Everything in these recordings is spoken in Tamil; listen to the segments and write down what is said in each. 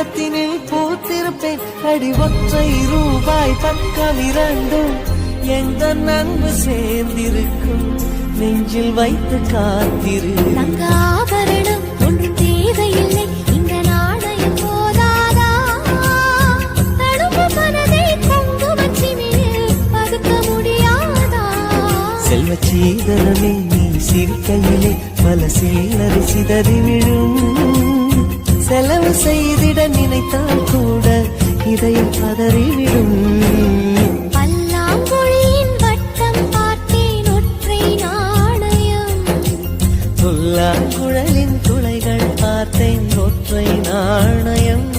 பக்கத்தினில் பூத்திருப்பேன். அடி ஒற்றை ரூபாய் பக்கம் இரண்டும் எந்த அன்பு சேர்ந்திருக்கும். நெஞ்சில் வைத்து காத்திரு. தங்க ஆபரணம் ஒன்றும் தேவையில்லை, இந்த நாணயம் போதாதா? தடுப்பு மனதை குங்குமச்சிமிழில் பதுக்க முடியாதா? செல்வ சீதரமே நீ சிரிக்கையிலே பல சில்லறை சிதறி விழும். செலவு செய்திட நினைத்தால் கூட இதயம் பதறிவிடும். பல்லாங்குழியின் வட்டம் பார்த்தேன் ஒற்றை நாணயம். புல்லாங்குழலின் துளைகள் பார்த்தேன் ஒற்றை நாணயம்.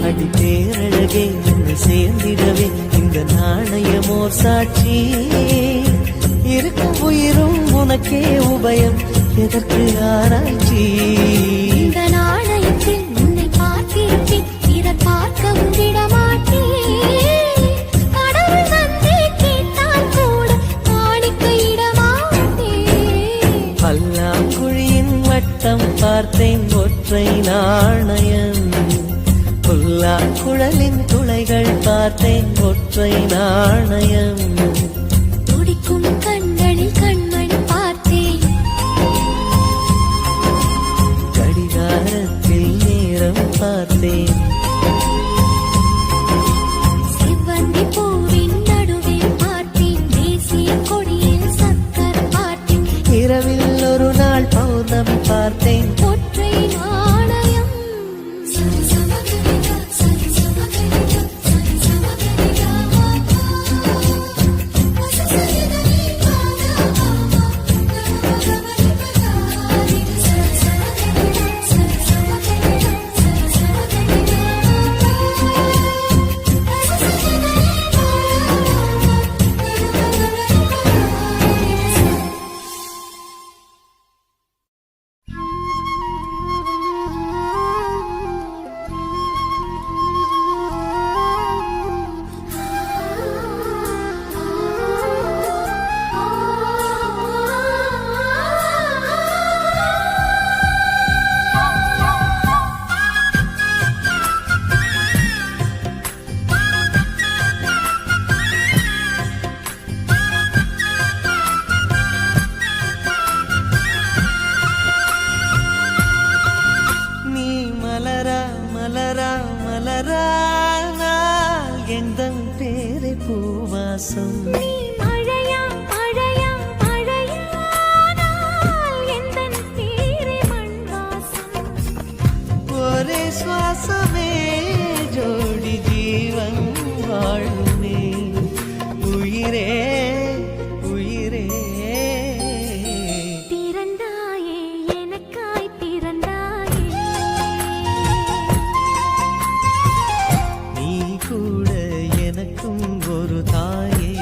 அடி பேரழகே உன்னை சேர்ந்திடவே இந்த நாணயமோர் சாட்சி. இருக்கும் உயிரும் உனக்கே உபயம், எதற்கு ஆராய்ச்சி? இந்த நாணயத்தில் உன்னை பார்த்திருப்பேன், பிறர் பார்க்கவும் விடமாட்டேன். கடவுள் வந்தே கேட்டால் கூட காணிக்கையிடமாட்டேன். பல்லாங்குழியின் வட்டம் பார்த்தேன் ஒற்றை நாணயம். புல்லாங்குழலின் துளைகள் பார்த்தேன் ஒற்றை நாணயம். துடிக்கும் கண்களில் கண்மணி பார்த்தேன், கடிகாரத்தில் நேரம் பார்த்தேன். செவ்வந்தி பூவின் நடுவில் பார்த்தேன், தேசிய கொடியில் சக்கர் பார்த்தேன். இரவில் ஒரு நாள் பௌர்ணமி பார்த்தேன். ஒற்றை நாணயம். எந்தன் பேரை பூவாசம். மழையா மழையா மழையானால் எந்தன் பேரை மண்வாசம். ஒரே சுவாசமே ஜோடி ஜீவன் வாழுமே. உயிரே உயிரே பிறந்தாயே எனக்காய் பிறந்தாயே. நீ கூட எனக்கும் ஒரு தாயே.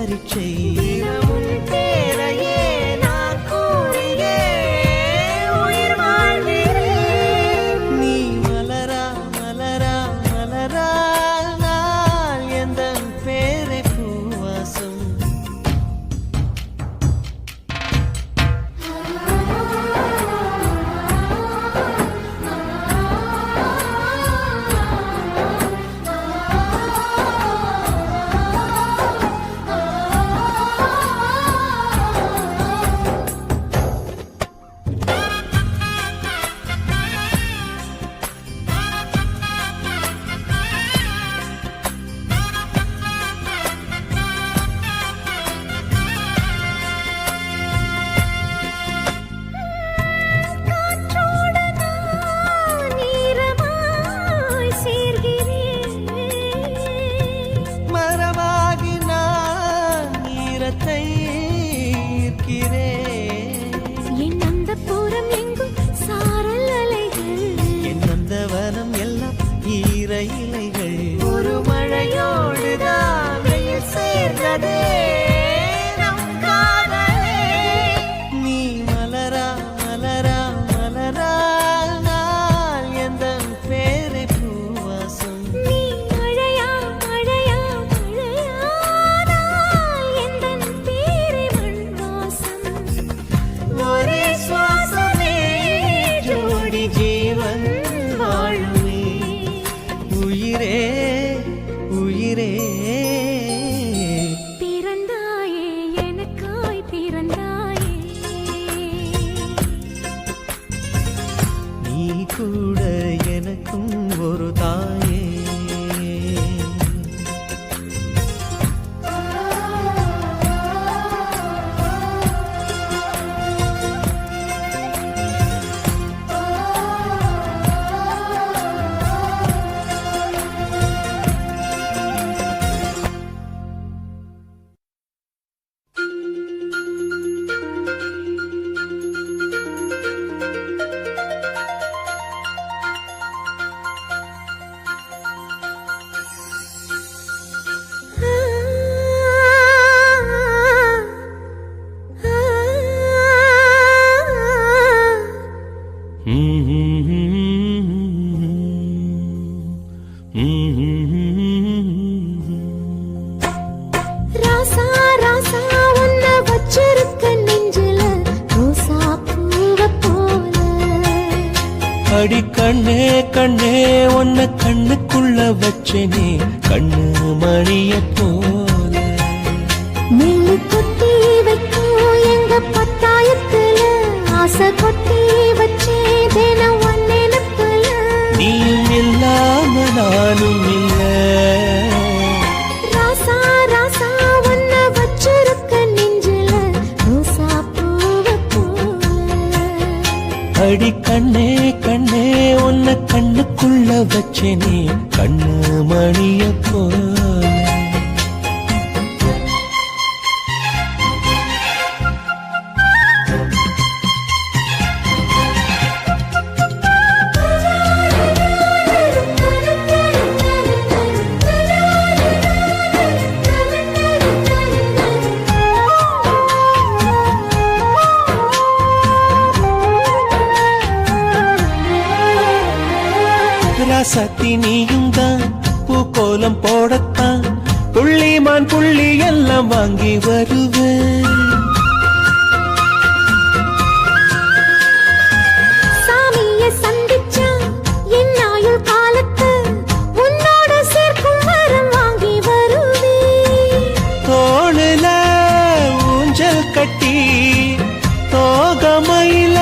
பரீட்சை தினமும் பேரையே நான் கூறியே உயிர் வாழ்கிறேன். நீ மலரா மலரா மலரா நான் எந்தன் பேரை பூவாசம். காற்றோடு நான் ஈரமாய் சேர்கிறேன். மரமாகி நான் ஈரத்தை ஈர்க்கிறேன். என் அந்தப்புறம் எங்கும் சாரல் அலைகள். என் நந்தவனம் எல்லாம் ஈர இலைகள். ஒரு மழையோடுதான் வெயில் சேர்ந்ததே நம் காதலே. நீ மலரா மலரா மலரா நான் எந்தன் பேரை பூவாசம். நீ மழையா மழையா மழையானால் எந்தன் பேரை மண் வாசம். ஒரே சுவாசமே ஜோடி ஜீவன் வாழுமே. உயிரே உயிரே பிறந்தாயே எனக்காய் பிறந்தாயே. நீ கூட எனக்கும் ஒரு தாயே. ராசா ராசா உன்னை வச்சிருக்க நெஞ்சில ரோசா பூவை போல. அடி கண்ணே கண்ணே உன்னை கண்ணுக்குள்ள வச்சனே கண்ணு மணிய போல. நெல்லு கொத்தி வைக்கும் எங்க பத்தாயத்துல ஆசை கொத்தி வச்சே தினம் ஒன் நினைப்புல. நீயும் இல்லாம நானும் இல்ல. ராசா ராசா உன்னை வச்சிருக்க நெஞ்சில ரோசா பூவை போல. அடி கண்ணே கண்ணே உன்னை கண்ணுக்குள்ள வச்சனே கண்ணு மணிய போல. ராசாத்தி நீயும் தான் பூக்கோலம் போடத்தான் புள்ளிமான் புள்ளி எல்லாம் வாங்கி வருவேன். சாமியை சந்திச்சா என் ஆயுள் காலத்து உன்னோட சேர்க்கும் வரம் வாங்கி வருவேன். தோளுல ஊஞ்சல் கட்டி தோகமையில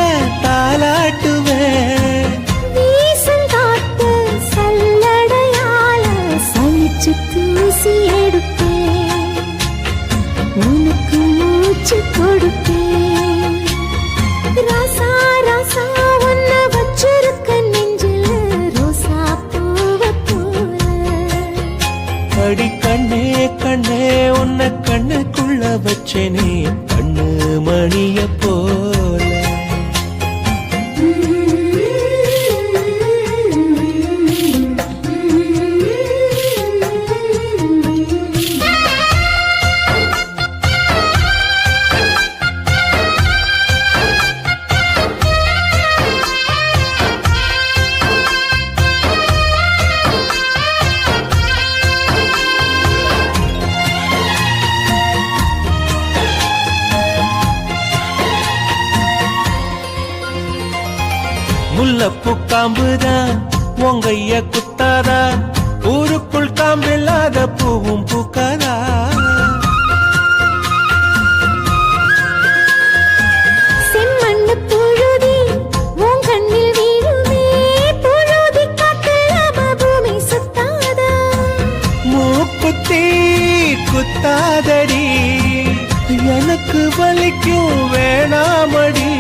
தாலாட்டுவேன். வீசும் காத்து சல்லடையால சலிச்சு தூசி எடுப்பேன். உனக்கு மூச்சு கொடுப்பேன். ராசா ராசா உன்னை வச்சிருக்க நெஞ்சில ரோசா பூவை போல. அடி கண்ணே கண்ணே உன்னை கண்ணுக்குள்ள வச்சனே கண்ணு மணிய போல. பாம்புதான் உங்கைய குத்தாதா, ஊருக்குள் காம்பில்லாத பூவும் பூக்காதா. செம்மண்ணு புழுதி உன் கண்ணில் வீழுமே, புழுதி காட்டுல பூமி சுத்தாதா. மூக்குத்தி குத்தாதடி, எனக்கு வலிக்கும் வேணாமடி.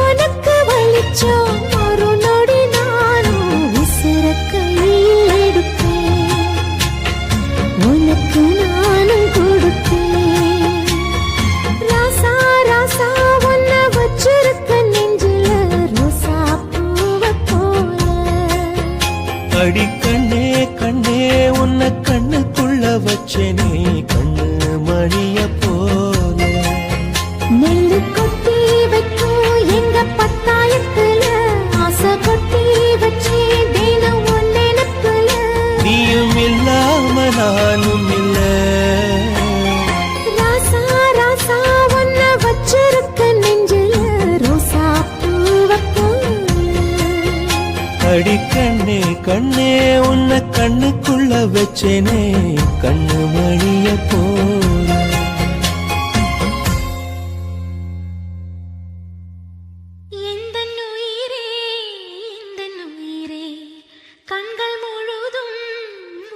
உனக்கு வலிச்சோம் ஒரு நொடி நானும் விசிற கையில் எடுப்பேன், உனக்கு நானும் கொடுப்பேன். ராசா ராசா உன்னை வச்சிருக்க நெஞ்சில ரோசா பூவ போல. அடி கண்ணே கண்ணே உன்னை கண்ணுக்குள்ள வச்சேனே, கண்ணு மணிய போல. நெல்லு கொட்டி வைக்கும் எங்க பத்தாயத்துல, ஆசை கொட்டி வச்சே தினம் உன் நினைப்புல. நீயும் இல்லாம நானும் இல்ல. ராசா ராசா உன்னை வச்சிருக்க நெஞ்சில ரோசா பூவ போல. அடி கண்ணே கண்ணே உன்னை கண்ணுக்குள்ள வச்சேனே, கண்ணு மணிய போல. எந்தன் உயிரே எந்தன் உயிரே, கண்கள் முழுதும்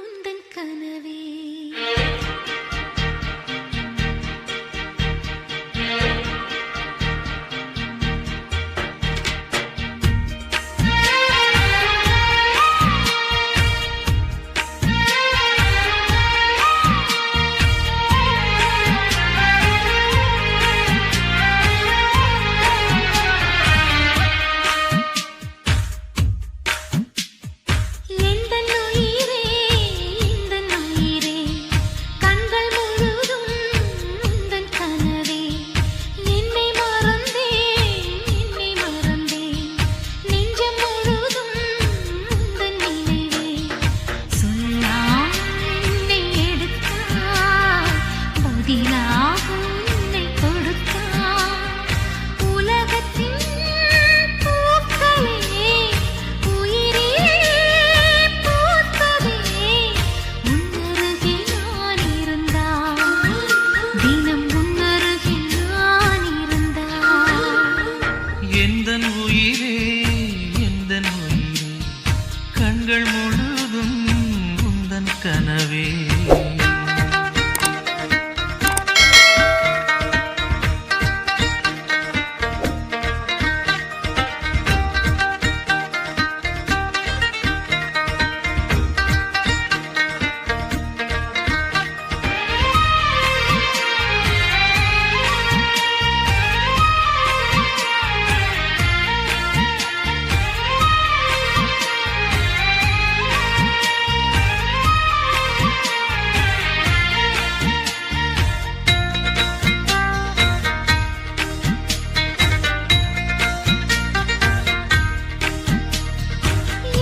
உந்தன் கனவே. எந்தன் உயிரே எந்தன் உயிரே, கண்கள் முழுதும் உந்தன் கனவே. என்னை மறந்தேன் நெஞ்சம் முழுதும் உந்தன் நினைவே. சொல்லால் என்னை எடுத்தால், பதிலாக உன்னை கொடுத்தால், உலகத்தின் பூக்களே உயிரே பூத்ததே. உன்னருகில் நான் இருந்தால், தினம் உன்னருகில் நான் இருந்தால். எந்தன் உயிரே எந்தன் உயிரே, கண்கள் முழுதும் உந்தன் கனவே.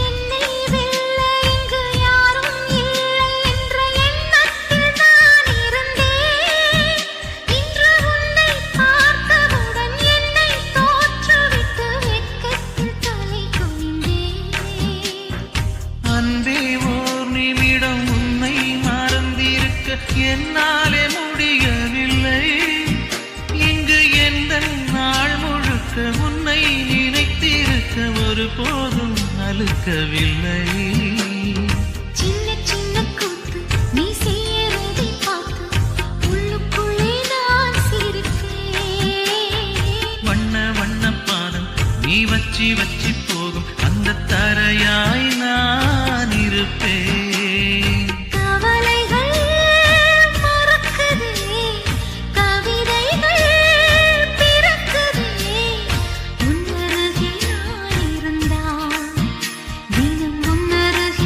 என்னை வெல்ல இங்கு யாரும் இல்லை என்ற எண்ணத்தில் நான் இருந்தேன். இன்று உன்னை பார்த்தவுடன் என்னை தோற்றுவிட்டு வெட்கத்தில் தலை குனிந்தேன். அன்பே ஓர் நிமிடம் உன்னை மறந்திருக்க என்னாலே முடியவில்லை. இங்கு எந்த நாள் முழுக்க உன்னை நினைத்திருக்க ஒருபோதும் அழுக்கவில்லை. சின்ன சின்ன கூத்து நீ செய்யறதை பார்த்து உள்ளுக்குள்ளே நான் சிரிப்பேன். வண்ண வண்ண பாதம் நீ வச்சி வச்சி போகும் அந்த தரையாய் நான் இருப்பேன். கவலைகள் மறக்குதே, கவிதைகள் பிறக்குதே. உன்னருகில் நான் இருந்தால், தினம் உன்னருகில்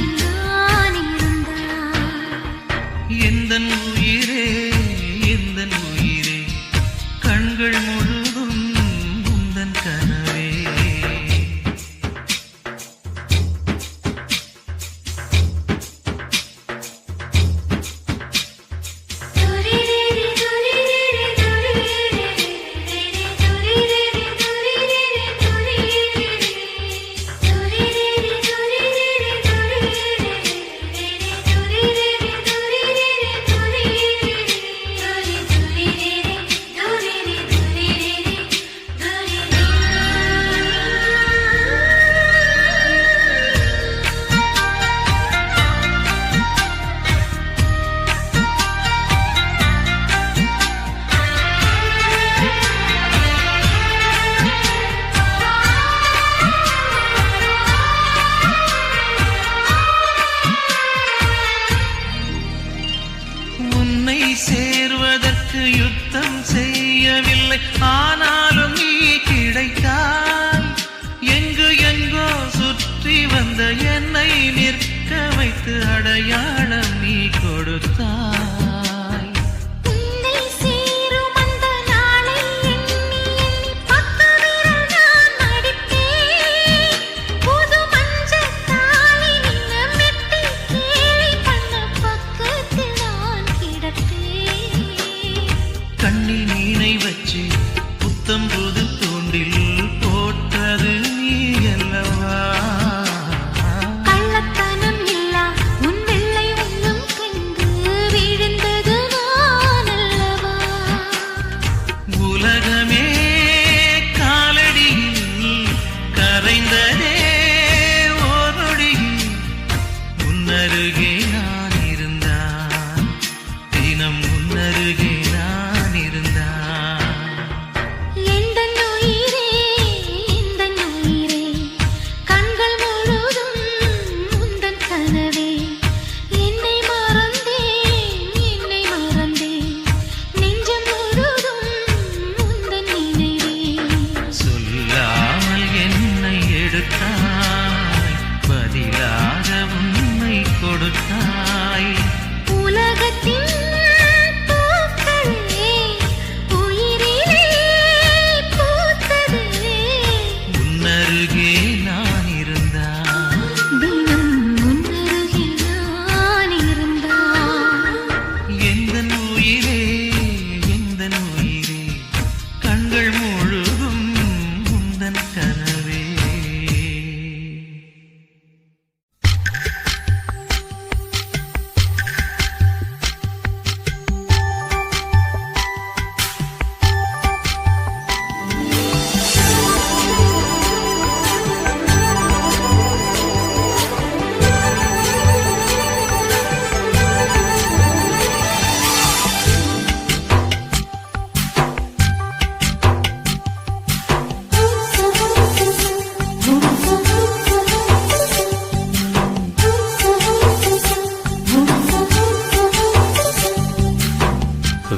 ஆனாலும் நீ கிடைத்தாய். எங்கு எங்கோ சுற்றி வந்த என்னை நிற்க வைத்து அடையாளம் நீ கொடுத்தாய். உன்னை சேரும் அந்த நாளை எண்ணி எண்ணி பத்து விரல் நான் மடித்தேன். புது மஞ்சள் தாலி நின்ன மெட்டி கேலி பண்ண பக்கத்தில் நான் கிடப்பேன். கண்ணில் மீனை வச்சு புத்தம் புது தூண்டில் போட்டது நீ அல்லவா. கள்ளத்தனம் இல்லா உன் வெள்ளை உள்ளம் கண்டு விழுந்தது நான் அல்லவா. உலகமே காலடியில் கரைந்ததே ஓரொடியில் உன்னருகே நான் இருந்தான். தினம் உன்னருகே நான் இருந்தான். எந்தன் உயிரே எந்தன் உயிரே கண்கள் முழுதும் உந்தன் கனவே. என்னை மறந்தேன் நெஞ்சம் முழுதும் உந்தன் நினைவே. சொல்லாமல் என்னை எடுத்தாய், பதிலாக உன்னை கொடுத்தாய். உலகத்தின் பூக்களே உயிரிலே பூத்ததே. உன்னருகே நான் இருந்தான். தினம் உன்னருகில் நான் இருந்தான். எந்தன் உயிரே எந்தன் உயிரே கண்கள் முழுதும் உந்தன் கனவே.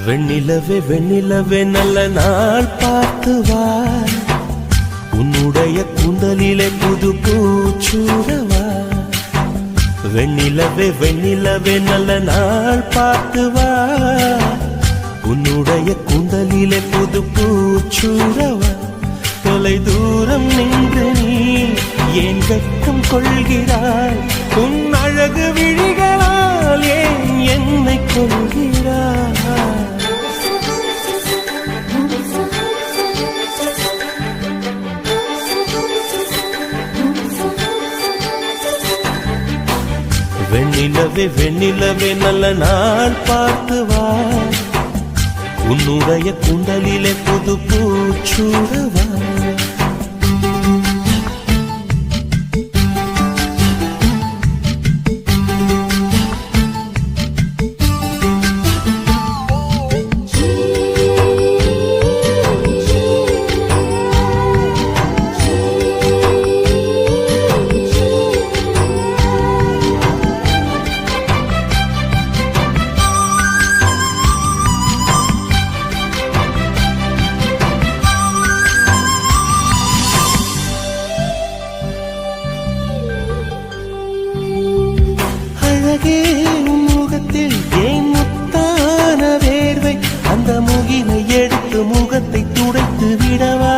வெண்ணிலவே வெண்ணிலவே நல்ல நாள் பார்த்து வா, உன்னுடைய குண்டலிலே புது பூச்சூடவா. வெண்ணிலவே வெண்ணிலவே நல்ல நாள் பார்த்து வா, உன்னுடைய குண்டலிலே புது பூச்சூடவா. தொலை தூரம் நின்று நீ ஏன் வெட்கம் கொள்கிறாய், உன் அழகு விழிகளால் ஏன் என்னை கொள்கிறாய். வெண்ணிலவே வெண்ணிலவே நல்ல நாள் பார்த்து வா, உன்னுடைய குண்டலிலே புது பூச்சூடவா. அழகே உன் முகத்தில் ஏன் முத்தான வேர்வை, அந்த முகிலை எடுத்து முகத்தை துடைத்து விடவா.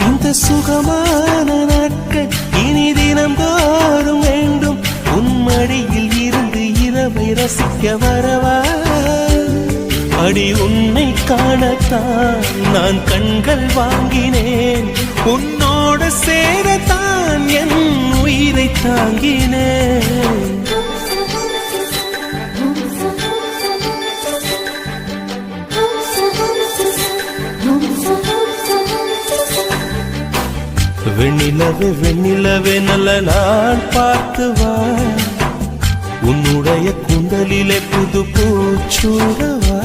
இந்த சுகமான நாட்கள் இனி தினம் தோறும் வேண்டும், உன் மடியில் இருந்து இரவை ரசிக்க வரவா. அடி உன்னை காணத்தான் நான் கண்கள் வாங்கினேன், உன்னோடு சேரத்தான் என் உயிரை தாங்கினேன். வெண்ணிலவே வெண்ணிலவே நல்ல நாள் பார்த்து வா, உன்னுடைய குண்டலிலே புது பூச்சூடவா.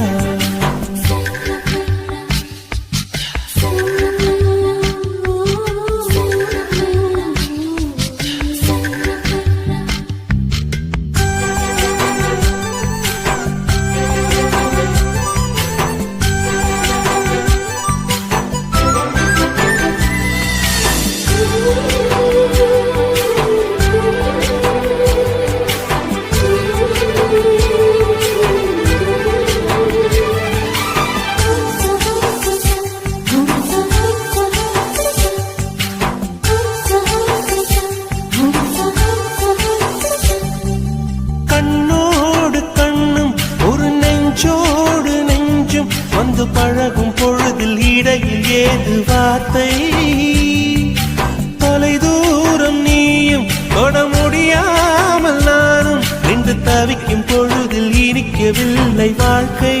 தவிக்கும் பொழுதில் இனிக்கவில்லை வாழ்க்கை.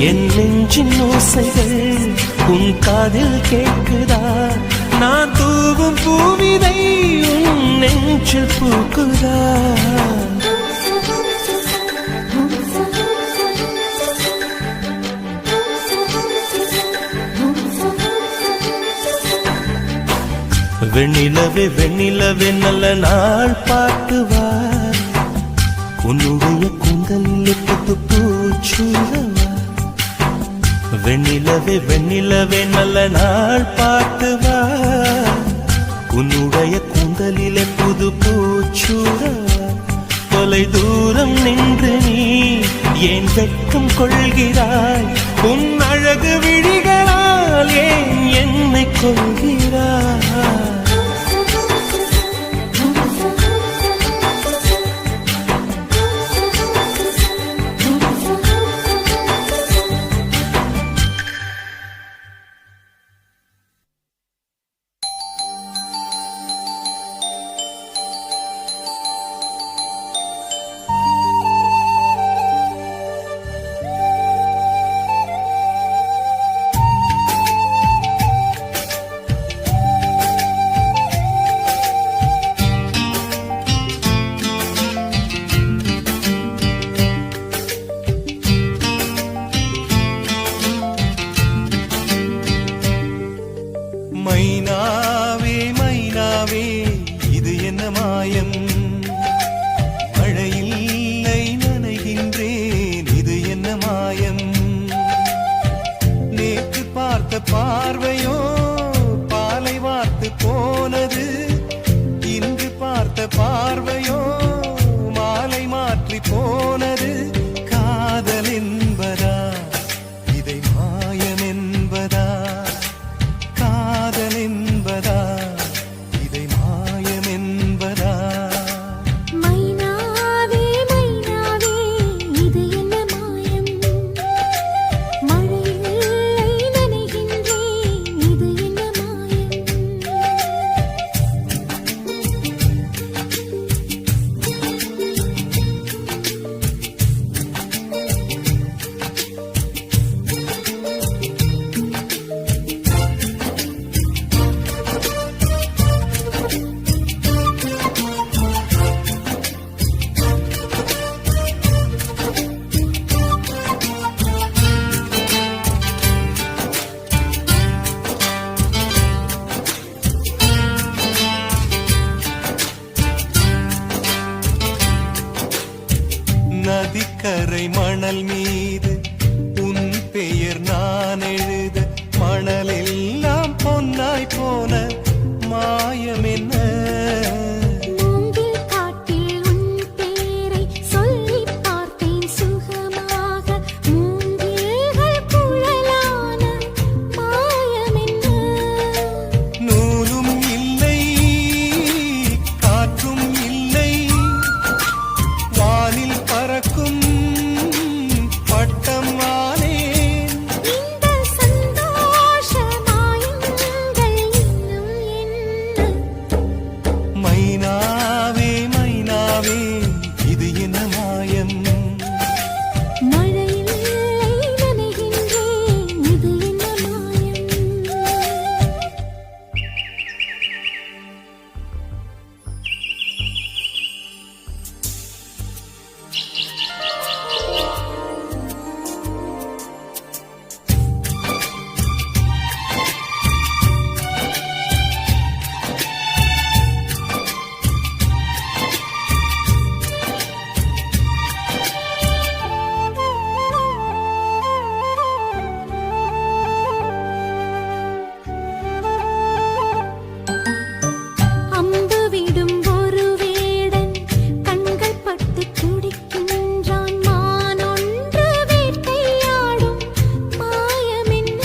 என் நெஞ்சின் ஓசைகள் உன் காதில் கேட்குதா? நான் தூவும் பூவிதை உன் நெஞ்சில் பூக்குதா? வெண்ணிலவே வெண்ணிலவே நல்ல நாள் பார்த்து வா, உன்னுடைய கூந்தலில் புத்து பூச்சூடவா. வெண்ணிலவே வெண்ணிலவே நல்ல நாள் பார்த்து வா, உன்னுடைய கூந்தலிலே புது பூச்சூடவா. தொலை தூரம் நின்று நீ ஏன் வெட்கம் கொள்கிறாய்? உன் அழகு விழிகளால் ஏன் என்னை கொள்கிறாய்? மைனாவே மைனாவே இது என்ன மாயம்? மழையில்லை நனைகின்றேன், இது என்ன மாயம்? நேற்று பார்த்த பார்வையோ பாலை வார்த்து போனது, இன்று பார்த்த பார்வையோ மாலை மாற்றி போனது. காதல் என்பதா இதை மாயம் என்பதா? காதல் என்பதா இதை மாயம் என்பதா? மைனாவே மைனாவே இது என்ன மாயம்? மழையில்லை நனைகின்றேன், இது என்ன மாயம்? நதிக்கரை மணல் மீது உன் பெயர் நான் எழுத, மணலெல்லாம் பொன்னாய் போன மாயம் என்ன? மூங்கில் காட்டில் உன் பேரை சொல்லிப் பார்த்தேன் சுகமாக, மூங்கில்கள் குழலான மாயம் என்ன? நூலும் இல்லை காற்றும் இல்லை, வானில் பறக்கும் பட்டம் வானேன். இந்த சந்தோஷ மாயங்கள் இன்னும் என்ன? மைனாவே மைனாவே இது என்ன மாயம்? மழையில்லை நனைகின்றேன், இது என்ன மாயம்? அம்பு விடும் ஒரு வேடன் கண்கள் பட்டு துடிக்கின்றான், மான் ஒன்று வேட்டையாடும் மாயம் என்ன?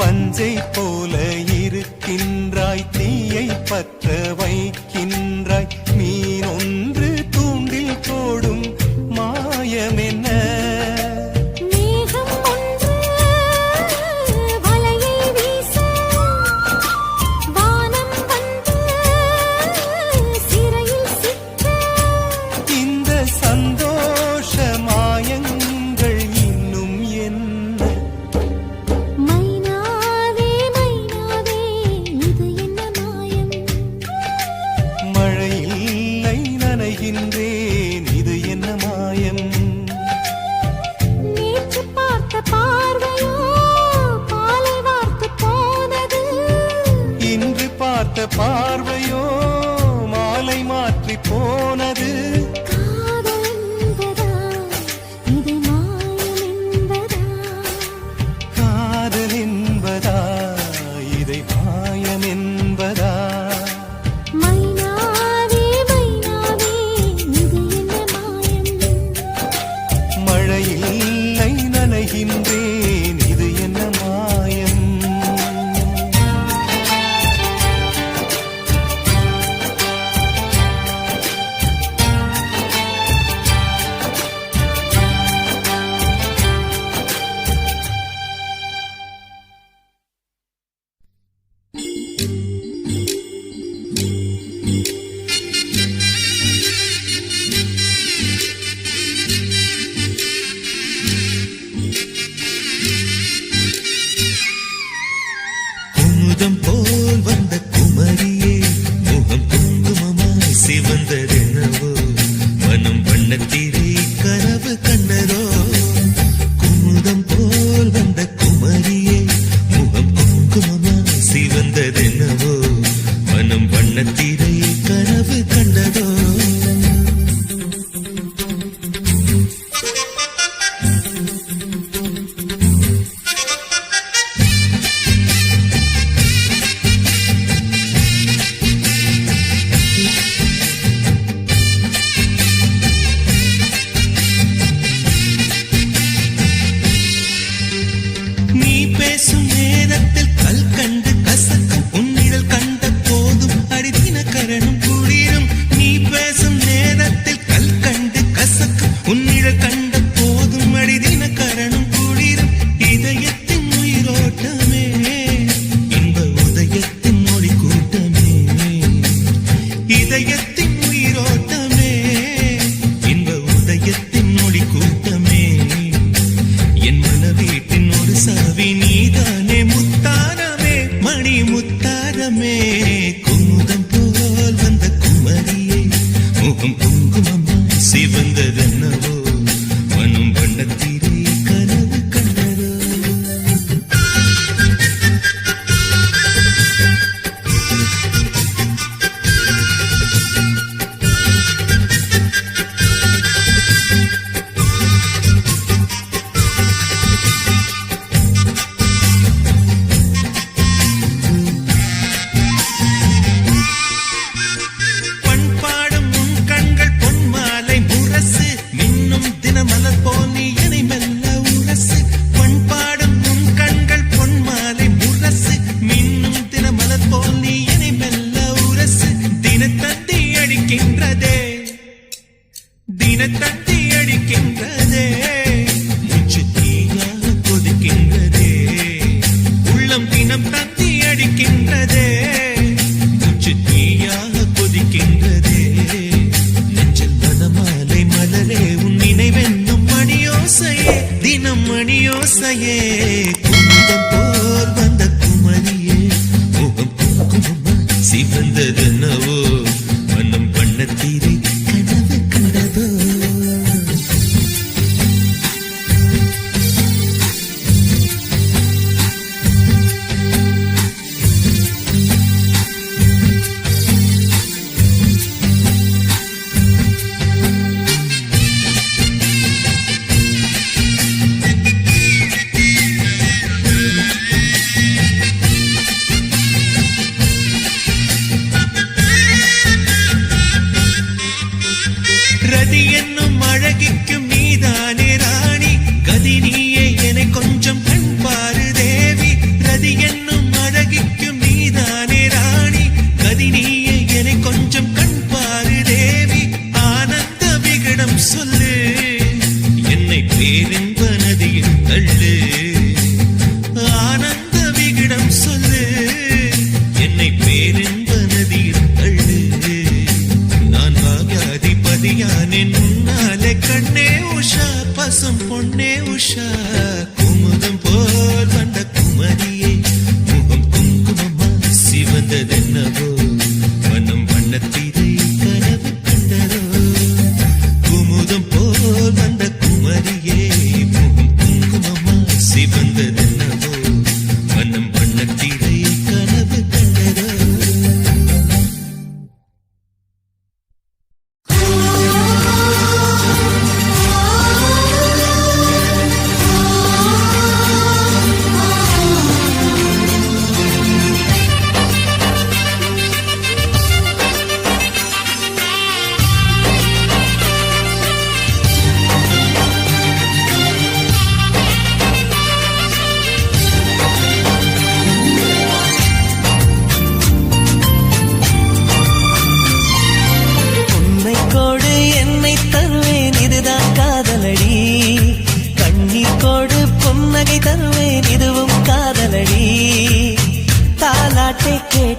பஞ்சை போல இருக்கின்றாய், தீயை பற்ற வைக்கின்றாய், மீன் ஒன்று தூண்டில் போடும் மாயம் என்ன? மேகம் ஒன்று வலையை வீச, வானம் வந்து சிறையில் சிக்க, பார்வையோ மாலை மாற்றி போனது. காதல் என்பதா இது மாயம் என்பதா காதல் என்பதா இதை மாயம் என்பதா மைனாவே மைனாவே இது என்ன மாயம் மழையில்லை நனைகின்றேன் இது என்ன மாயம். குமுதம் போல் வந்த குமரியே முகம் குங்குமமாய் சிவந்ததென்னவோ மனம் வண்ணத்திரை கனவு கண்டதோ. குமுதம் போல் வந்த குமரியே முகம் குங்குமமாய் சிவந்ததென்னவோ மனம் வண்ணத்திரை கனவு கண்டதோ. நீ பேசும் நேரத்தில் கல் கண்டு கசக்கும் உன்னிடல் கண்ட போதும் அடிதின கரணும் குளிரும். நீ பேசும் நேரத்தில் கல் கண்டு கசக்கும் உன்னிடல் கண்ட போதும் அடிதின கரணும் குளிரும். இதயத்தின் உயிரோட்டமே இன்ப உதயத்தின் மொழி கூட்டமே. இதயத்தின் உயிரோட்டமே இன்ப உதயத்தின் மொழி கூட்டமே. என் மனவீட்டின் ஒரு சாவி நீதானே முத்தாரமே மணி முத்தாரமே. குமுதம் போல் வந்த குமரியே முகம் குங்குமமாய் சிவந்ததென்னவோ மனம் வண்ணத்திரை கனவு கண்டதோ. பண்பாடும் உன் கண்கள் பொன்மாலை முரசு மின்னும் தினமலர் போல் நீ என்னை மெல்ல உரசு. பண்பாடும் உன் கண்கள் பொன்மாலை முரசு மின்னும் தினமலர் போல் நீ என்னை மெல்ல உரசு. தினத்தந்தி அடிக்கின்றதே தினத்தந்தி அடிக்கின்றதே மூச்சு தீயாக கொதிக்கின்றதே. உள்ளம் தினம் தந்தி அடிக்கின்றதே மூச்சு தீயாக கொதிக்கின்றதே. நெஞ்சில் மனமாலை மலரே உன் நினைவென்னும் மணியோசையே தினம் மணியோசையே. குமுதம் போல் வந்த குமரியே முகம் குங்குமமாய் சிவந்ததென்னவோ மனம் வண்ணத்திரை கனவு கண்டதோ.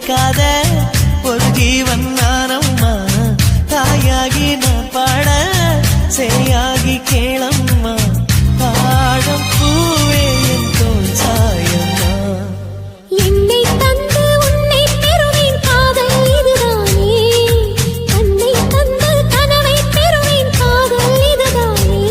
மறக்காத ஒரு ஜீவன் நானம்மா தாயாகி நான் பாட சரியாகி கேளம்மா பாடம் பூவே என் தோல் சாயம்மா என்னை தந்து உன்னை பெறுவேன் காதல் இதுதானே கண்ணை தந்து கனவை பெறுவேன் காதல் இதுதானே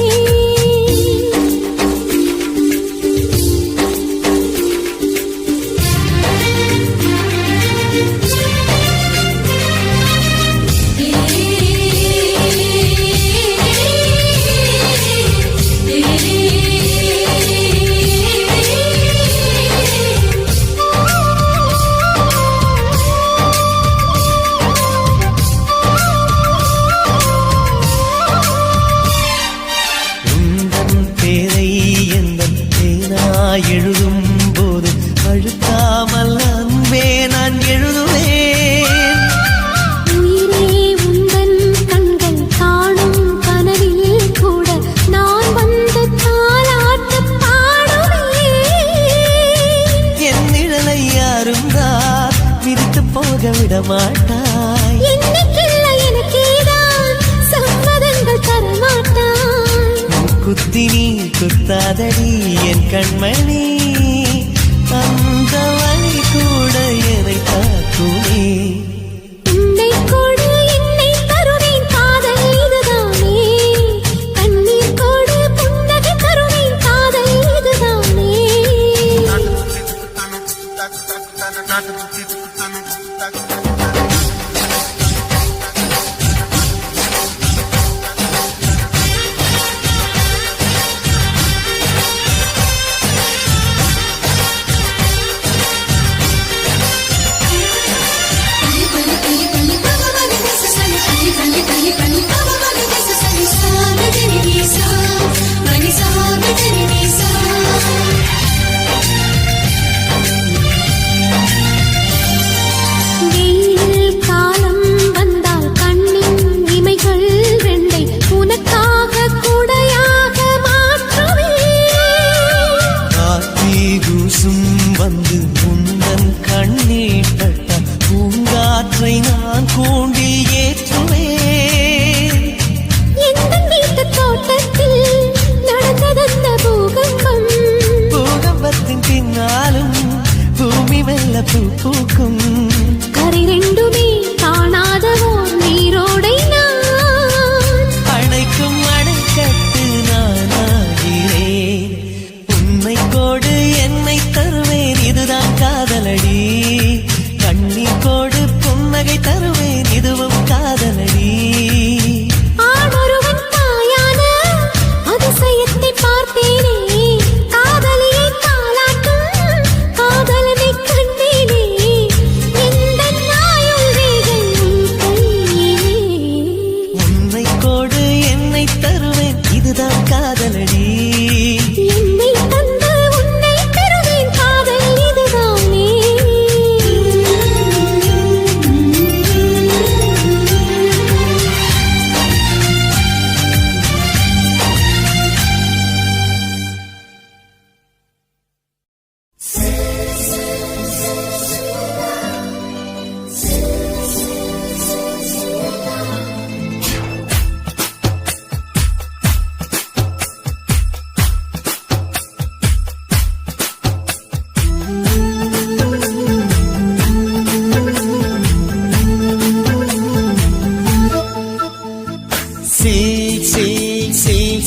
எழுதும் போது அழுத்தாமல் அன்பே நான் எழுதுவேன் உயிரே உந்தன் கண்கள் காணும் கனவில் கூட நான் வந்து தாலாட்டு பாடுவேன் என் நிழலை யாரும் தான் விரித்து போக விட மாட்டாய் என்னைக்கில்லை எனக்கேதான் சம்மதங்கள் தரமாட்டாய் குத்தி நீ குத்தாதடி என் கண்மணி அந்த வழி கூட என்னை தாக்குமே உன்னை கொடு என்னை தருவேன் காதல் இதுதானே கண்ணீர் கொடு புன்னகை தருவேன் காதல் இதுதானே வெயில் காலம் வந்தால் கண்ணின் இமைகள் ரெண்டை உனக்காக குடையாக மாற்றுவேன் காத்தி தூசும் வந்து உந்தன் கண்ணீர் தட்ட பூங்காற்றை நான் கூண்டில் ஏற்றுவேன் எந்தன் வீட்டுத் தோட்டத்தில் நடந்ததந்த பூகம்பம் பூகம்பத்தின் பின்னாலும் பூமி மெல்ல பூ பூக்கும் கரை ரெண்டுமே காணாத ஓர் நீரோடை நான் அணைக்கும் அணைக்கட்டு நானாகிறேன் உன்னை கோடு என்னை தருவேன் இதுதான் காதலடி கண்ணீர் கோடு புன்னகை தருவேன் இதுவும் காதலடி ஆணொருவன் தாயான அதிசயத்தை பார்த்தேனே காதலியை தாலாட்டும் காதலனை கண்டேனே எந்தன் ஆயுள் ரேகை உன் கையிலே உன்னை கோடு என்னை தருவேன் இதுதான் காதலடி என்னை தந்து உன்னை பெறுவேன் காதல் இதுதானே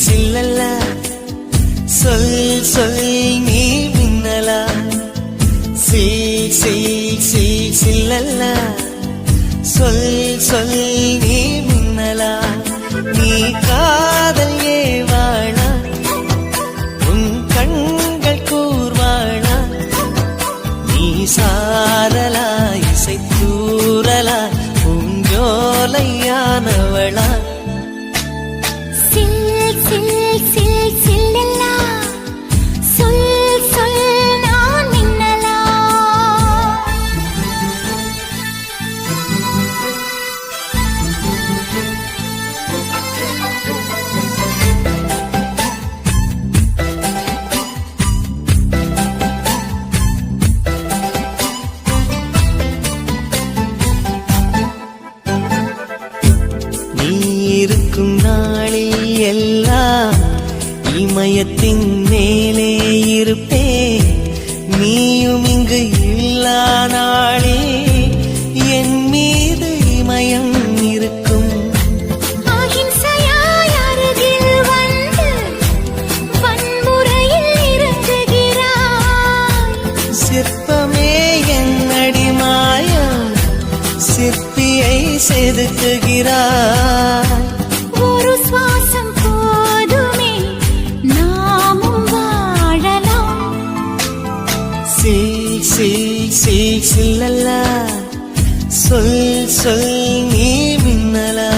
சில்லல்ல சொல் சொல் நீ மின்னலா சில்லல்ல சொல் சொல் நீ மின்னலா நீ காதல் ஏவாளா உன் கண்கள் கூர்வாளா நீ சாரலா இசைத்தூரலா பூஞ்சோலையானவளா சில்லல்லா சொல் சொல் நான் மின்னலா இருக்கும் நாளில் எல்லாம் இமயத்தின் மேலே இருப்பேன். நீயும் இங்கு இல்லா நாளே என் மீது இமயம் இருக்கும். அகிம்சையாய் அருகில் வந்து வன்முறையில் இறங்குகிறாய். சிற்பமே என்னடி மாயம், சிற்பியை செதுக்குகிறாய். ஒரு சுவாசம் போதுமே நாமும் வாழலாம். சில் சில் சில் சில்லல்லா, சொல் சொல் நீ மின்னலா.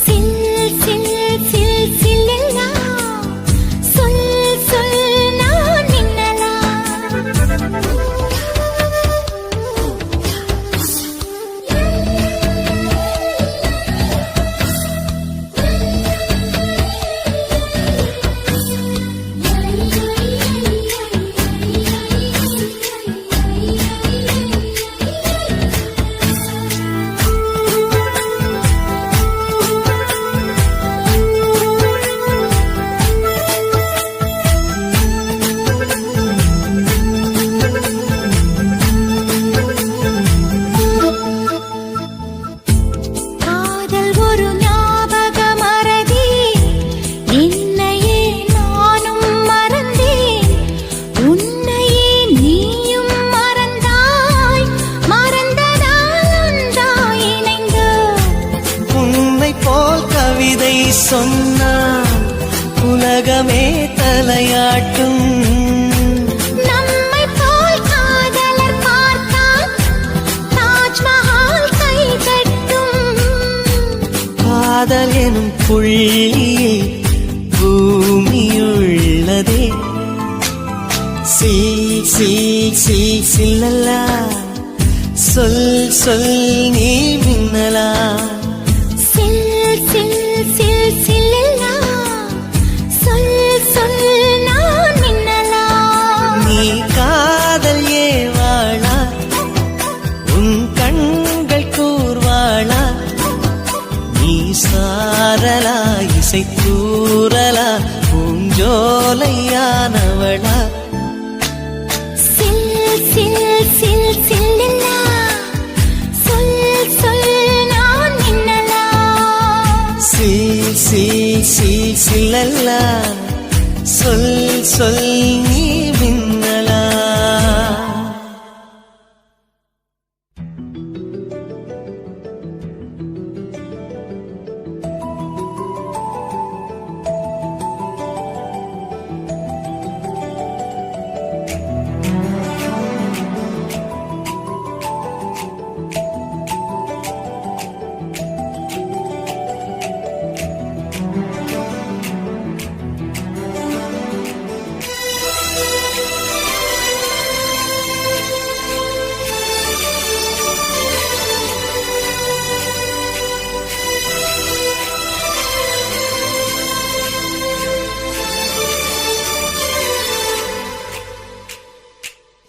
சில் சில் சில் சில்லெல்லாம் சொல் சொல் நான் மின்னலா. காதல் ஒரு ஞாபக மறதி, என்னையே நானும் மறந்தேன். உன்னையே நீயும் மறந்தாய், மறந்ததால் ஒன்றாய் இணைந்தோம். உன்னை போல் கவிதை சொன்னால் உலகமே தலையாட்டும். நம்மை போல் காதலர் பார்த்தால் தாஜ்மஹால் கை தட்டும். காதல் எனும் புள்ளியில் பூமியுள்ளதே. சில் சில் சில் சில்லல்லா, சொல் சொல் நீ மின்னலா. சில் சில் சில் சில்லெல்லாம் சொல் சொல் நான் மின்னலா. நீ காதல் ஏவாளா, உன் கண்கள் கூர்வாளா. நீ சாரலா, இசை கூறலா, பூஞ்சோலையானவளா. சில் சில் சில் சில்லெல்லாம் சொல் சொல் நான் மின்னலா. சில் சில் சில் சில்லல்லா, சொல் சொல் நீ மின்னலா.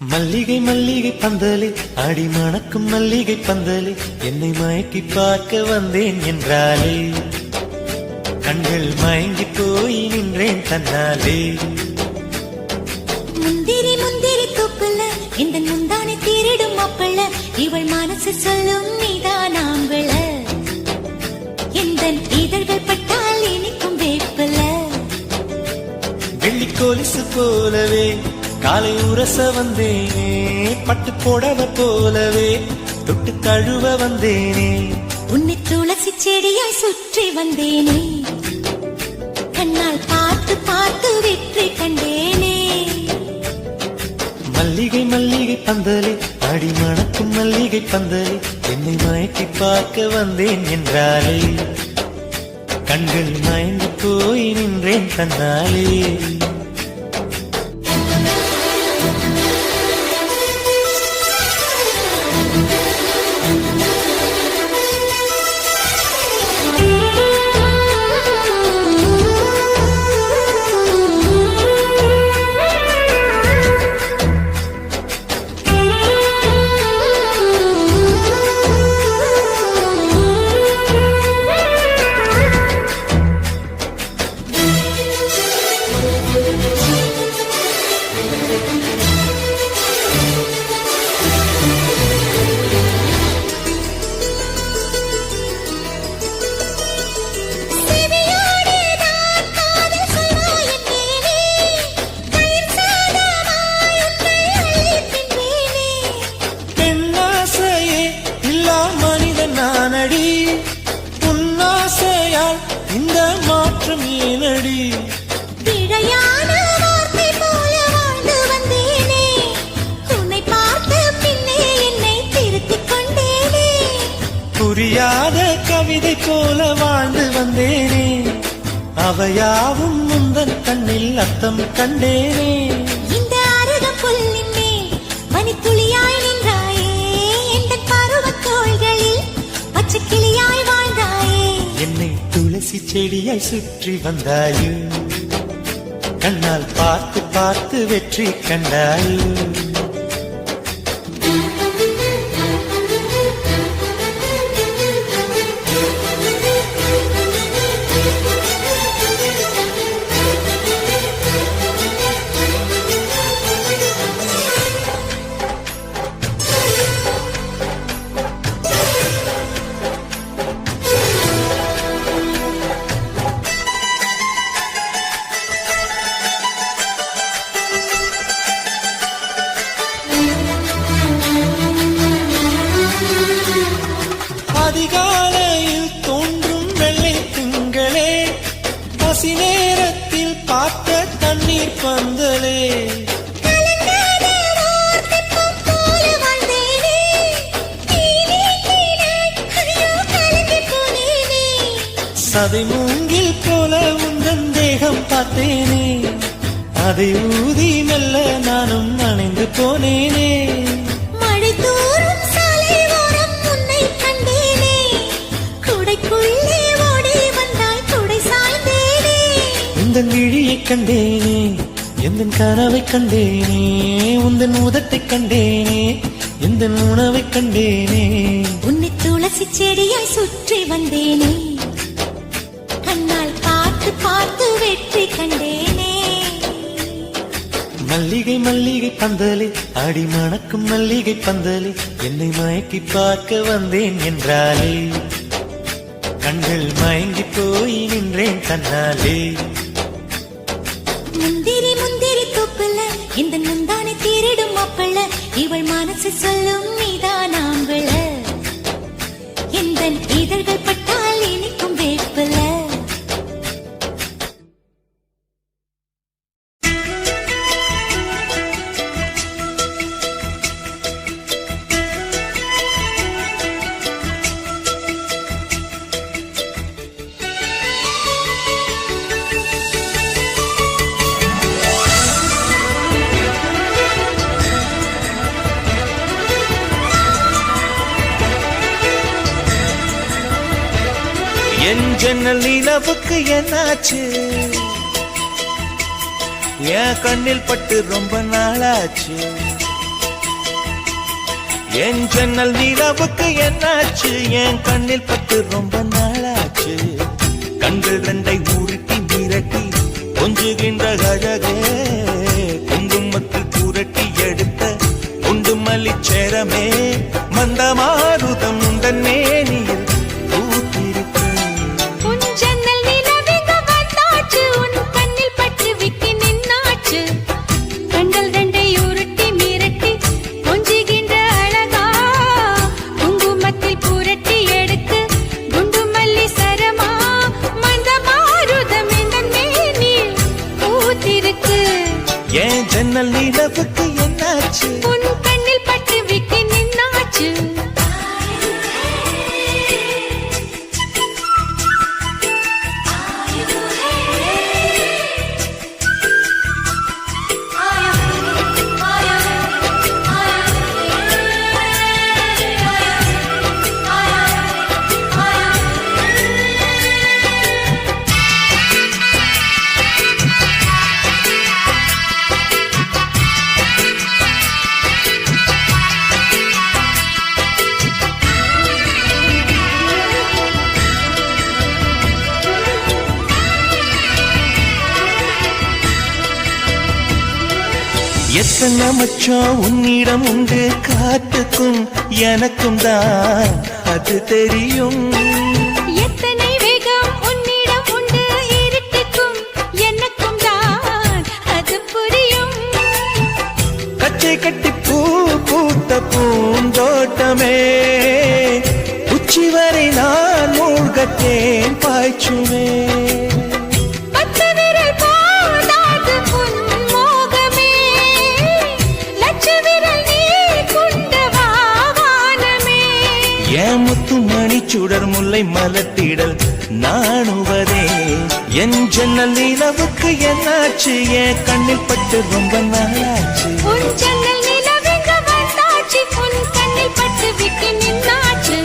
மல்லிகை மல்லிகை பந்தலே, அடி மணக்கும் மல்லிகை பந்தலே, என்னை மயக்கி பார்க்க வந்தேன் என்றாலே. கண்கள் மயங்கி போய் நின்றேன் தன்னாலே. முந்திரி முந்திரி தூக்குல இந்த முந்தானை திருடும் மாப்பிள்ள, இவள் மனசு சொல்லும் நீதான் ஆம்பள. எந்த இதழ்கள் பட்டால் இனிக்கும் வேப்பில. வெள்ளி கொலுசு போலவே காலை உரச வந்தேனே, பட்டு புடவ போலவே தொட்டு தழுவ வந்தேனே. உன்னை துளசி செடியாய் சுற்றி வந்தேனே, கண்ணால் பார்த்து பார்த்து வெற்றி கண்டேனே. மல்லிகை மல்லிகை பந்தலே, அடி மணக்கும் மல்லிகை பந்தலே, என்னை மயக்கி பார்க்க வந்தேன் என்றாலே. கண்கள் மயங்கி போய் நின்றேன் தன்னாலே. புரியாத கவிதை போல வாழ்ந்து வந்தேனே, அவையாவும் முந்தன் கண்ணில் அர்த்தம் கண்டேனே. இந்த அருக புல்லின் மேல் மணித்துளியாய் நின்றாயே, இந்த பருவத் தோள்களில் பச்சை கிளியாய் வாழ்ந்தாயே. என்னை துளசி செடியாய் சுற்றி வந்தாயோ, கண்ணால் பார்த்து பார்த்து வெற்றி கண்டாயோ. அதிகாலையில் தோன்றும் வெள்ளை திங்களே, பசி நேரத்தில் பார்த்த தண்ணீர் பந்தலே. கலங்காத ஓர் தெப்பம் போல வாழ்ந்தேனே, நீலே நீலாய் ஐயோ கலங்கி போனேனே. சதை மூங்கில் போல உந்தன் தேகம் பார்த்தேனே, அதை ஊதி மெல்ல நானும் அணைந்து போனேனே. மழை தூறும் சாலை ஓரம் உன்னை கண்டேனே, குடைக்குள்ளே ஓடி வந்தாய் குடை சாய்ந்தேனே. உந்தன் விழியைக் கண்டேனே, எந்தன் கனவைக் கண்டேனே, உந்தன் உதட்டைக் கண்டேனே, எந்தன் உணவைக் கண்டேனே. உன்னை துளசி செடியாய் சுற்றி வந்தேனே, கண்ணால் பார்த்து பார்த்து வெற்றி கண்டேனே. மல்லிகை மல்லிகை பந்தலே, அடி மணக்கும் மல்லிகை பந்தலே, என்னை மயக்கி பார்க்க வந்தேன் என்றாலே, கண்கள் மயங்கி போய் நின்றேன் தன்னாலே. முந்திரி முந்திரி தூப்புல இந்த முந்தானை திருடும் மாப்பிள்ள, இவள் மனசு சொல்லும் நீதான் ஆம்பள, எந்த இதழ்கள் பட்டால் இனிக்கும் வேப்பில. என் ஜன்னல் நிலவுக்கு என்னாச்சு, என் கண்ணில் பட்டு ரொம்ப நாளாச்சு. என் ஜன்னல் நிலவுக்கு என்னாச்சு, என் கண்ணில் பட்டு ரொம்ப நாளாச்சு. கண்கள் ரெண்டை உருட்டி மிரட்டி கொஞ்சுகின்ற அழகே, குங்குமத்தில் புரட்டி எடுத்த குண்டு மல்லிச்சேரமே, மந்தமாருதம் உந்தன் மேனியில் பூத்திருக்கு. உன் ஜன்னல் நிலவிங்க வந்தாச்சு, உன் கண்ணில் பட்டு விட்டு நின்னாச்சு. கண்கள் ரெண்டை உருட்டி மிரட்டி கொஞ்சுகின்ற அழகா, குங்குமத்தில் புரட்டி எடுத்து குண்டு மல்லி சரமா, மந்த மாருதம் இந்த மேனில் பூத்திருக்கு. என் ஜன்னல் நிலவுக்கு என்னாச்சு, உன் கண்ணில் பட்டு விட்டு நின்னாச்சு. எத்தனை மச்சம் உன்னிடம் உண்டு, காத்துக்கும் எனக்கும் தான் அது தெரியும். எத்தனை வேகம் உன்னிடம் உண்டு, இருட்டுக்கும் எனக்கும் தான் அது புரியும். கச்சை கட்டி பூ பூத்த பூந்தோட்டமே, உச்சி வரை நான் மூழ்கத்தேன் பாய்ச்சுமே. பத்து விரல் போதாது உன் மோகமே, லட்ச விரல் நீ கொண்ட வானமே. ஏன் முத்து மணி சுடர் முல்லை மலத்திடல் நாணுவதே என் ஜன்னல் நிலவுக்கு என்னாச்சு என் கண்ணில் பட்டு ரொம்ப நாளாச்சு உன் ஜன்னல் நிலவெங்க வந்தாச்சு உன் கண்ணில் பட்டு விட்டு நின்னாச்சு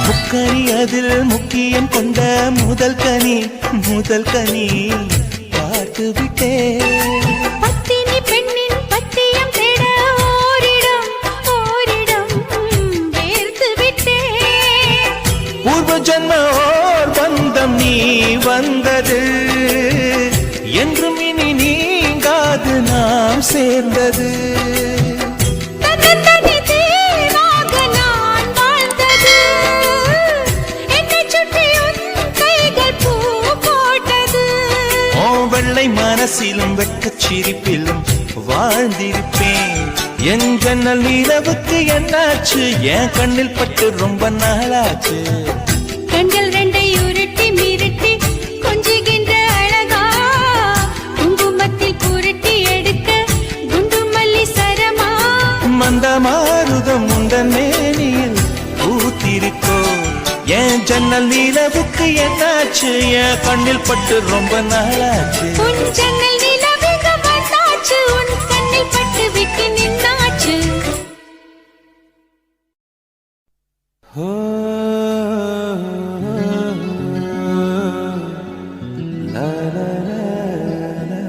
முக்கனி அதில் முக்கியம் கொண்ட முதல் கனி பார்த்து விட்டேன் பத்தினி பெண்ணின் பத்தியம் தேட ஓரிடம் வேர்த்து விட்டேன் பூர்வ ஜன்ம ஓர் பந்தம் நீ வந்தது என்றும் இனி நீங்காது நாம் சேர்ந்தது தன்னந்தனி தீவாக நான் வாழ்ந்தது என்னைச் சுற்றி உன் கைகள் பூ போட்டது ஓ வெள்ளை மனசிலும் வெட்கச் சிரிப்பிலும் வாழ்ந்திருப்பேன் என் ஜன்னல் நிலவுக்கு என்னாச்சு என் கண்ணில் பட்டு ரொம்ப நாளாச்சு கண்கள் ரெண்டை உருட்டி மிரட்டி கொஞ்சுகின்ற அழகா குங்குமத்தில் புரட்டி எடுக்க குண்டு மல்லி சரமா மந்த மாருதம் உந்தன் மேனியில் பூத்திருக்கோ என் ஜன்னல் நிலவுக்கு என்னாச்சு என் கண்ணில் பட்டு ரொம்ப நாளாச்சு உன் ஜன்னல் நிலவெங்க வந்தாச்சு உன் கண்ணில் பட்டு விட்டு நின்னாச்சு ஓ லா லா லா லா.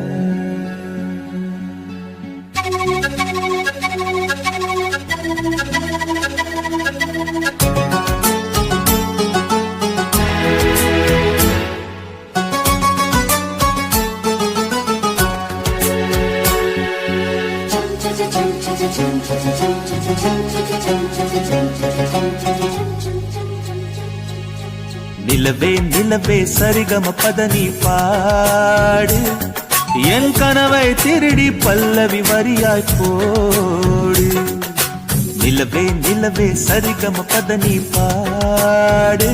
நிலவே நிலவே சரிகம பதனி பாடு என் கனவை திருடி பல்லவி வரியாய் போடு நிலவே நிலவே சரிகம பதனி பாடு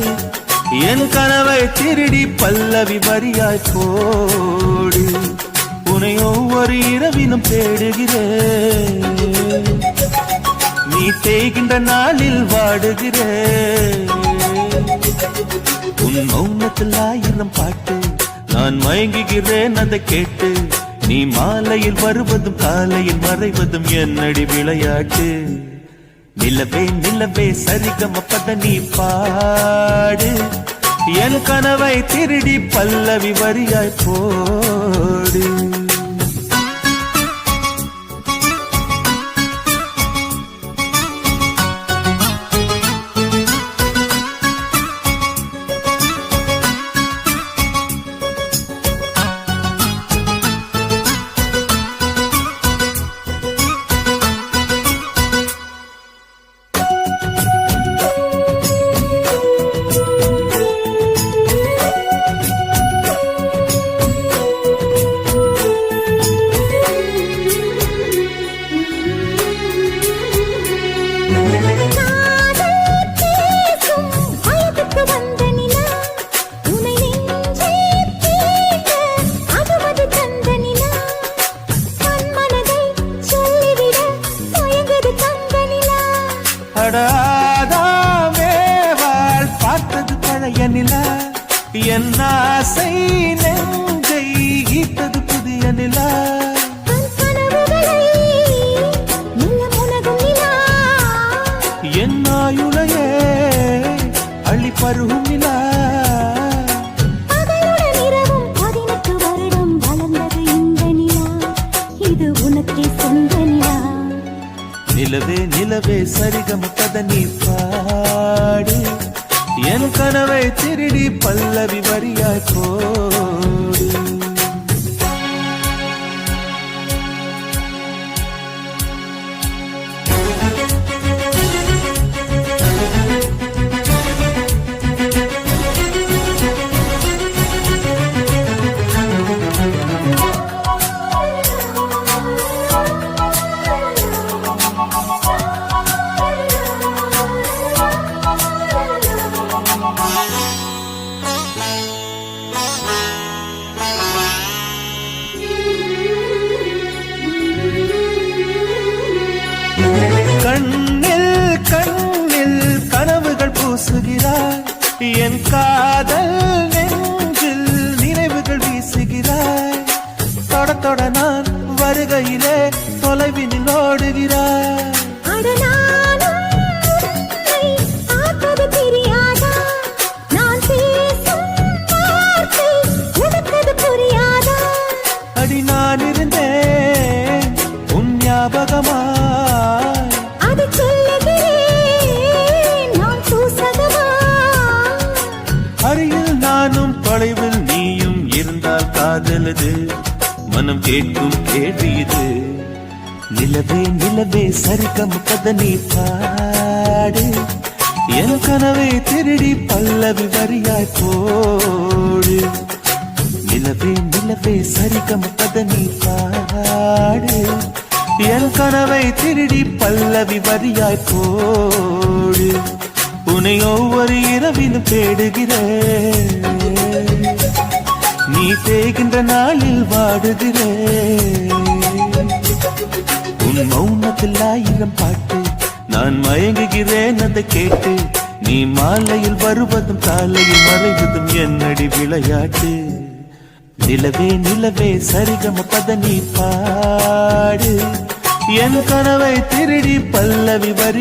என் கனவை திருடி பல்லவி வரியாய் போடு உன்னை ஒவ்வொரு இரவிலும் தேடுகிறேன் நீ தேய்கின்ற நாளில் வாடுகிறேன் உன் மௌனத்தில் ஆயிரம் பாட்டு நான் மயங்குகிறேன் அதை கேட்டு நீ மாலையில் வருவதும் காலையில் மறைவதும் என்னடி விளையாட்டு நிலவே நிலவே சரிகம பதனி பாடு என் கனவை திருடி பல்லவி வரியாய் போடு அடாதாமேவாள் பார்த்தது பழைய நிலா என் ஆசை நெஞ்சை ஈட்டது புதிய நிலா என் ஆயுளையே அள்ளி பருகும் நிலா நிலவே நிலவே சரிகம பதனி பாடு என் கனவை திருடி பல்லவி வரியாய் போடு பூசுகிறாய் என் காதல் நெஞ்சில் நினைவுகள் வீசுகிறாய் தொட தொட நான் வருகையிலே தொலைவினில் ஓடுகிறாய் அட நானும் உன்னை பார்த்தது தெரியாதா? நான் பேசும் வார்த்தை உனக்கது புரியாதா? அடி நான் இருந்தேன் உன் ஞாபகமாய் அது சொல்லுகிறேன் நான் சூசகமா. அருகில் நானும் தொலைவில் நீயும் இருந்தால் காதலது மனம் கேட்கும் கேள்வி இது நிலவே நிலவே சரிகம் கதனி பாடு என் கனவை திருடி பல்லவி வரியாய் போடு நிலவே நிலவே சரிகம் கதனி பாடு என் கனவை திருடி பல்லவி வரியாய் போடு உன்னை ஒவ்வொரு இரவிலும் தேடுகிறேன் நீ தேகின்ற நாளில் வாடுகிறேன் உன் மௌனத்தில் 1000 பாட்டு நான் மயங்குகிறேன் அதை கேட்டு நீ மாலையில் வருவதும் காலையில் மறைவதும் என்னடி விளையாட்டு நிலவே நிலவே சரிகம பதனி பாடு என் கனவை திருடி பல்லவி வரி